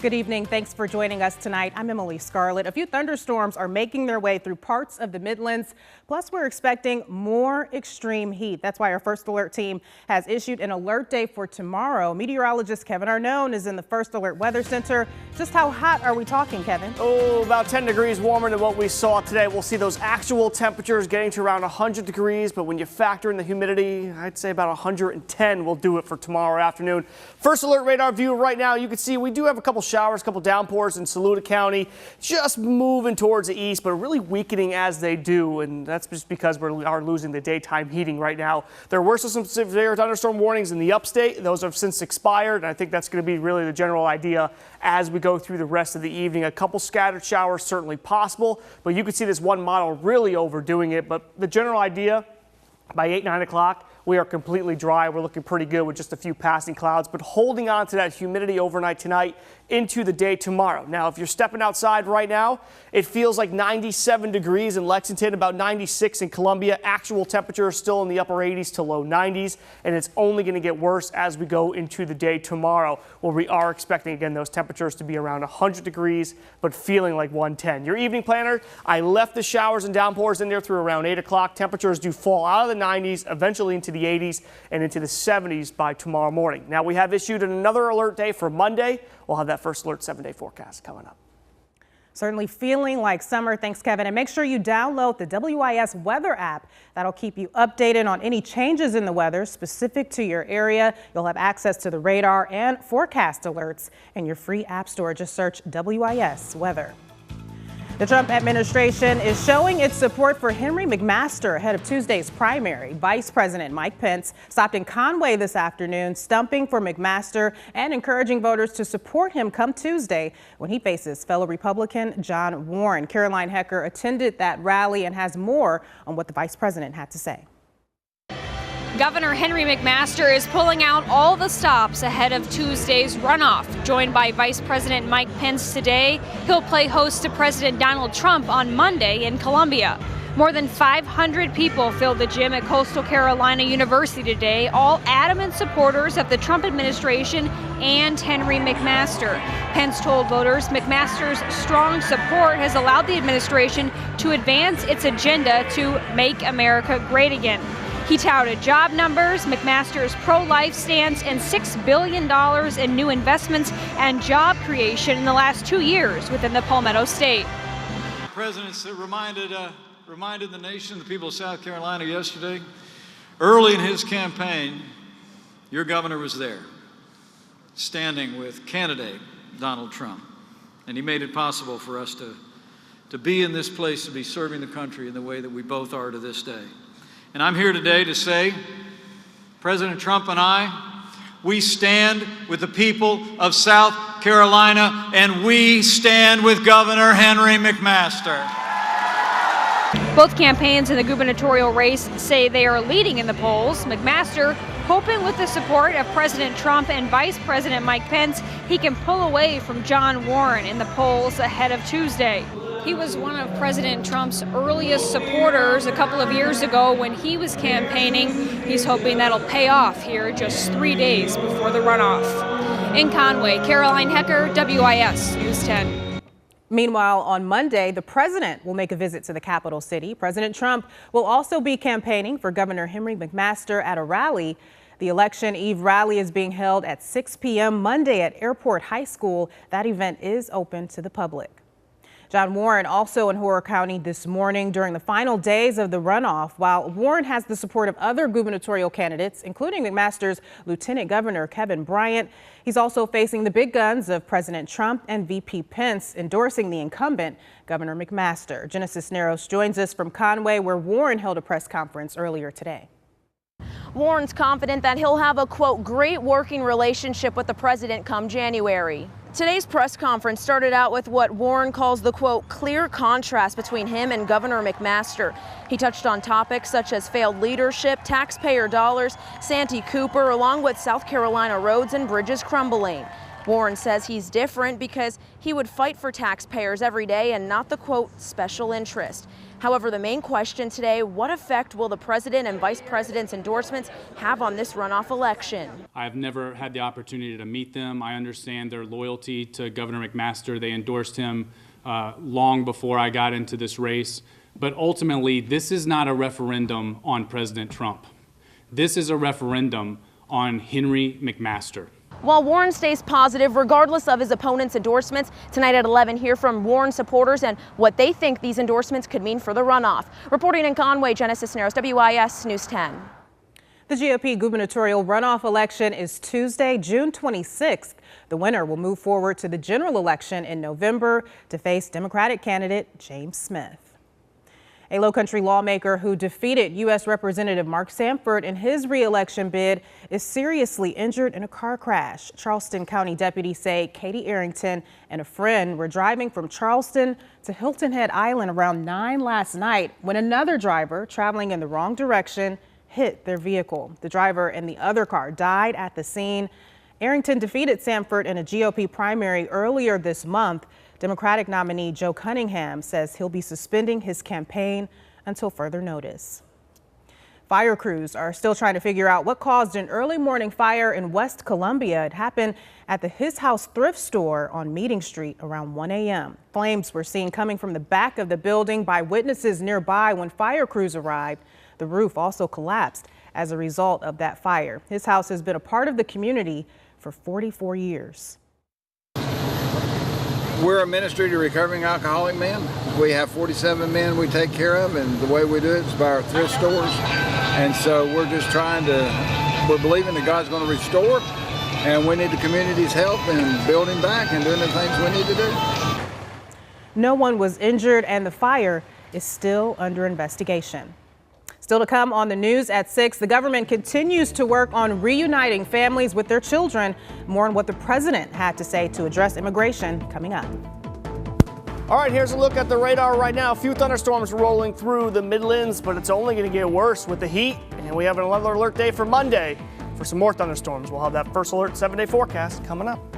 Good evening. Thanks for joining us tonight. I'm Emily Scarlett. A few thunderstorms are making their way through parts of the Midlands. Plus, we're expecting more extreme heat. That's why our First Alert team has issued an alert day for tomorrow. Meteorologist Kevin Arnone is in the First Alert Weather Center. Just how hot are we talking, Kevin? Oh, about 10 degrees warmer than what we saw today. We'll see those actual temperatures getting to around 100 degrees, but when you factor in the humidity, I'd say about 110 will do it for tomorrow afternoon. First Alert radar view right now, you can see we do have a couple showers, a couple downpours in Saluda County, just moving towards the east, but really weakening as they do, and that's just because we are losing the daytime heating right now. There were some severe thunderstorm warnings in the upstate. Those have since expired, and I think that's going to be really the general idea as we go through the rest of the evening. A couple scattered showers certainly possible, but you can see this one model really overdoing it. But the general idea, by 8, 9 o'clock, we are completely dry. We're looking pretty good with just a few passing clouds, but holding on to that humidity overnight tonight into the day tomorrow. Now, if you're stepping outside right now, it feels like 97 degrees in Lexington, about 96 in Columbia. Actual temperature is still in the upper 80s to low 90s, and it's only going to get worse as we go into the day tomorrow, where we are expecting, again, those temperatures to be around 100 degrees, but feeling like 110. Your evening planner, I left the showers and downpours in there through around 8 o'clock. Temperatures do fall out of the 90s, eventually into the 80s and into the 70s by tomorrow morning. Now, we have issued another alert day for Monday. We'll have that First Alert 7-day forecast coming up. Certainly feeling like summer. Thanks, Kevin. And make sure you download the WIS weather app. That'll keep you updated on any changes in the weather specific to your area. You'll have access to the radar and forecast alerts in your free app store. Just search WIS weather. The Trump administration is showing its support for Henry McMaster ahead of Tuesday's primary. Vice President Mike Pence stopped in Conway this afternoon, stumping for McMaster and encouraging voters to support him come Tuesday when he faces fellow Republican John Warren. Caroline Hecker attended that rally and has more on what the vice president had to say. Governor Henry McMaster is pulling out all the stops ahead of Tuesday's runoff. Joined by Vice President Mike Pence today, he'll play host to President Donald Trump on Monday in Columbia. More than 500 people filled the gym at Coastal Carolina University today, all adamant supporters of the Trump administration and Henry McMaster. Pence told voters McMaster's strong support has allowed the administration to advance its agenda to make America great again. He touted job numbers, McMaster's pro-life stance, and $6 billion in new investments and job creation in the last 2 years within the Palmetto State. The president reminded the nation, the people of South Carolina yesterday, early in his campaign, your governor was there, standing with candidate Donald Trump. And he made it possible for us to be in this place, to be serving the country in the way that we both are to this day. And I'm here today to say, President Trump and I, we stand with the people of South Carolina, and we stand with Governor Henry McMaster. Both campaigns in the gubernatorial race say they are leading in the polls. McMaster hoping with the support of President Trump and Vice President Mike Pence, he can pull away from John Warren in the polls ahead of Tuesday. He was one of President Trump's earliest supporters a couple of years ago when he was campaigning. He's hoping that'll pay off here just 3 days before the runoff. In Conway, Caroline Hecker, WIS News 10. Meanwhile, on Monday, the president will make a visit to the capital city. President Trump will also be campaigning for Governor Henry McMaster at a rally. The election eve rally is being held at 6 p.m. Monday at Airport High School. That event is open to the public. John Warren also in Horry County this morning during the final days of the runoff. While Warren has the support of other gubernatorial candidates, including McMaster's Lieutenant Governor Kevin Bryant, he's also facing the big guns of President Trump and VP Pence endorsing the incumbent, Governor McMaster. Genesis Narrows joins us from Conway, where Warren held a press conference earlier today. Warren's confident that he'll have a, quote, great working relationship with the president come January. Today's press conference started out with what Warren calls the, quote, clear contrast between him and Governor McMaster. He touched on topics such as failed leadership, taxpayer dollars, Santee Cooper, along with South Carolina roads and bridges crumbling. Warren says he's different because he would fight for taxpayers every day and not the, quote, special interest. However, the main question today, what effect will the president and vice president's endorsements have on this runoff election? I've never had the opportunity to meet them. I understand their loyalty to Governor McMaster. They endorsed him long before I got into this race. But ultimately, this is not a referendum on President Trump. This is a referendum on Henry McMaster. While Warren stays positive, regardless of his opponent's endorsements, tonight at 11, hear from Warren supporters and what they think these endorsements could mean for the runoff. Reporting in Conway, Jenna Cisneros, WIS News 10. The GOP gubernatorial runoff election is Tuesday, June 26th. The winner will move forward to the general election in November to face Democratic candidate James Smith. A Lowcountry lawmaker who defeated U.S. Representative Mark Sanford in his re-election bid is seriously injured in a car crash. Charleston County deputies say Katie Arrington and a friend were driving from Charleston to Hilton Head Island around 9 last night when another driver traveling in the wrong direction hit their vehicle. The driver in the other car died at the scene. Arrington defeated Sanford in a GOP primary earlier this month. Democratic nominee Joe Cunningham says he'll be suspending his campaign until further notice. Fire crews are still trying to figure out what caused an early morning fire in West Columbia. It happened at the His House thrift store on Meeting Street around 1 a.m. Flames were seen coming from the back of the building by witnesses nearby when fire crews arrived. The roof also collapsed as a result of that fire. His House has been a part of the community for 44 years. We're a ministry to recovering alcoholic men. We have 47 men we take care of, and the way we do it is by our thrift stores. And so we're just we're believing that God's going to restore, and we need the community's help in building back and doing the things we need to do. No one was injured, and the fire is still under investigation. Still to come on the news at 6, the government continues to work on reuniting families with their children. More on what the president had to say to address immigration coming up. All right, here's a look at the radar right now. A few thunderstorms rolling through the Midlands, but it's only going to get worse with the heat. And we have another alert day for Monday for some more thunderstorms. We'll have that first alert 7-day forecast coming up.